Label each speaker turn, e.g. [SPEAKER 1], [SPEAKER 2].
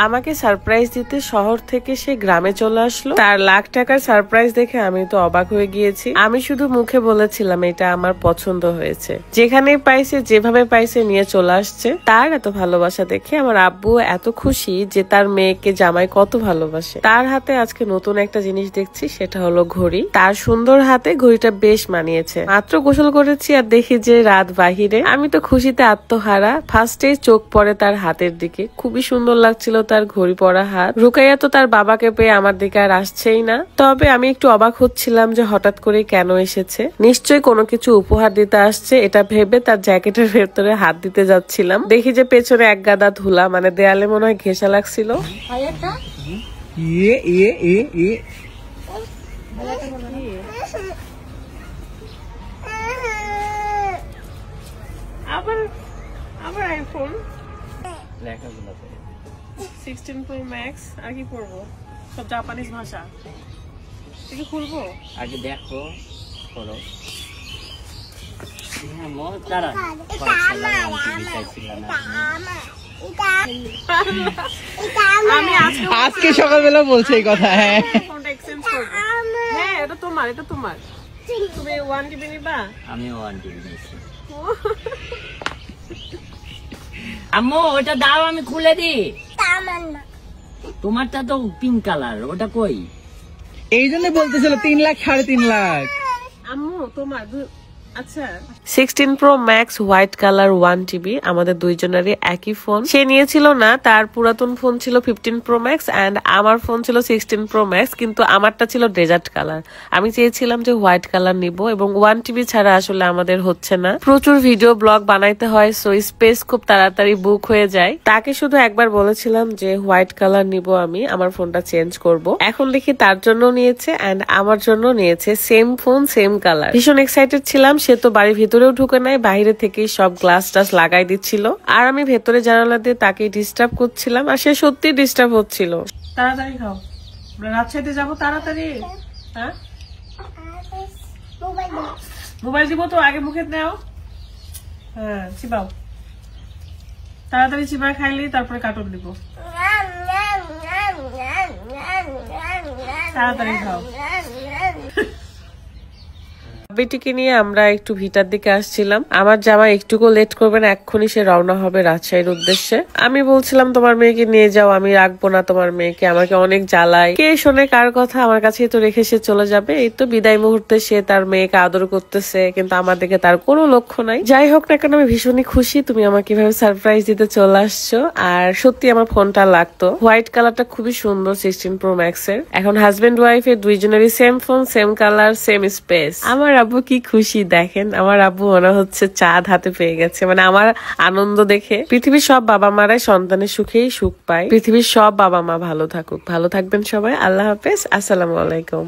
[SPEAKER 1] আমাকে সারপ্রাইজ দিতে শহর থেকে সে গ্রামে চলে আসলো। তার লাখ টাকার সারপ্রাইজ দেখে আমি তো অবাক হয়ে গিয়েছি। আমি শুধু মুখে বলেছিলাম এটা আমার পছন্দ হয়েছে, যেখানেই পাইছে যেভাবে পাইছে নিয়ে চলে আসছে। তার এত ভালোবাসা দেখে আমার আব্বু এত খুশি যে তার মেয়েকে জামাই কত ভালোবাসে। তার হাতে আজকে নতুন একটা জিনিস দেখছি, সেটা হলো ঘড়ি। তার সুন্দর হাতে ঘড়িটা বেশ মানিয়েছে। মাত্র গোসল করেছি আর দেখি যে রাত বাহিরে। আমি তো খুশিতে আত্মহারা। ফার্স্টে চোখ পড়ে তার হাতের দিকে, খুবই সুন্দর লাগছিল তার ঘড়ি পরা হাত। রুকাইয়া তো তার বাবাকে পেয়ে আমার দিকে আর আসছেই না। তবে আমি একটু অবাক হচ্ছিলাম যে হঠাৎ করে কেন এসেছে। নিশ্চয়ই কোনো কিছু উপহার দিতে আসছে, এটা ভেবে তার জ্যাকেটের ভেতরে হাত দিতে যাচ্ছিলাম। দেখি যে পেছনে এক গাদা ধুলা, মানে দেয়ালে মনে হয় ঘেঁষা লাগছিল। আবার আইফোন 16 Pro Max। আর কি পড়বো? সব জাপানিজ ভাষা। এটা খুলবো?
[SPEAKER 2] আগে দেখো করো।
[SPEAKER 3] আজকে সকালবেলা বলছে এই কথা। হ্যাঁ
[SPEAKER 1] হ্যাঁ, এটা তোমার, এটা তোমার। তুমি 1 GB নিবা?
[SPEAKER 2] আমি 1 GB নিচ্ছি। আম্মু ওটা দাও, আমি খুলে দি। তোমারটা তো পিঙ্ক কালার, ওটা কই?
[SPEAKER 3] এই জন্য বলতেছিল 3 লাখ 3.5 লাখ।
[SPEAKER 1] আম্মু তোমার আচ্ছা 16 Pro Max white colour 1 GB। আমাদের দুইজনেরই একই ফোন। সে নিয়েছিল না, তার পুরাতন ফোন ছিল 15 Pro Max এন্ড আমার ফোন ছিল 16 Pro Max, কিন্তু আমারটা ছিল ডেজার্ট কালার। আমি চেয়েছিলাম যে হোয়াইট কালার নিব, এবং 1 TB ছাড়া আসলে আমাদের হচ্ছে না। প্রচুর ভিডিও ব্লগ বানাইতে হয়, সো স্পেস খুব তাড়াতাড়ি বুক হয়ে যায়। তাকে শুধু একবার বলেছিলাম যে হোয়াইট কালার নিব, আমি আমার ফোনটা চেঞ্জ করব। এখন দেখি তার জন্য নিয়েছে এন্ড আমার জন্য নিয়েছে। Same phone same colour. ভীষণ এক্সাইটেড ছিলাম। সে তো বাড়ির ভিতরেও ঢুকে নাই, বাইরে থেকেই সব গ্লাস টাস লাগাই দিচ্ছিল। আর আমি ভেতরে জানালা দিয়ে তাকে ডিস্টার্ব করছিলাম, আর সে সত্যি ডিস্টার্ব হচ্ছিল। তাড়াতাড়ি খাও, রাজশাহীতে যাবো তাড়াতাড়ি। হ্যাঁ মোবাইল দিব তো, আগে মুখে নাও। হ্যাঁ চিবাও, তাড়াতাড়ি চিবাই খাইলেই তারপরে কার্টুন দিব। তাড়াতাড়ি খাও। বেটিকে নিয়ে আমরা একটু ভিটার দিকে আসছিলাম। আমার জামা একটুকু লেট করবে না, এক্ষুনি সে রওনা হবে রাজশাহীর উদ্দেশ্যে। আমি বলছিলাম তোমার মেয়েকে নিয়ে যাও, আমি রাখবো না তোমার মেয়েকে, আমাকে অনেক জ্বালায়। কে শোনে কার কথা? আমার কাছেই তো রেখে সে চলে যাবে। এই তো বিদায় মুহূর্তে সে তার মেয়েকে আদর করতেছে, কিন্তু আমার দিকে তার কোনো লক্ষ্য নাই। যাই হোক না কেন, আমি ভীষণই খুশি তুমি আমাকে কিভাবে সারপ্রাইজ দিতে চলে আসছো। আর সত্যি আমার ফোনটা লাগতো। হোয়াইট কালারটা খুবই সুন্দর 16 Pro Max এর। এখন হাজবেন্ড ওয়াইফ এর দুইজনেরই same phone, same colour, same space. আমার আব্বু কি খুশি দেখেন। আমার আব্বু মনে হচ্ছে চাঁদ হাতে পেয়ে গেছে। মানে আমার আনন্দ দেখে। পৃথিবীর সব বাবা মারাই সন্তানের সুখেই সুখ পায়। পৃথিবীর সব বাবা মা ভালো থাকুক। ভালো থাকবেন সবাই। আল্লাহ হাফেজ। আসসালামু আলাইকুম।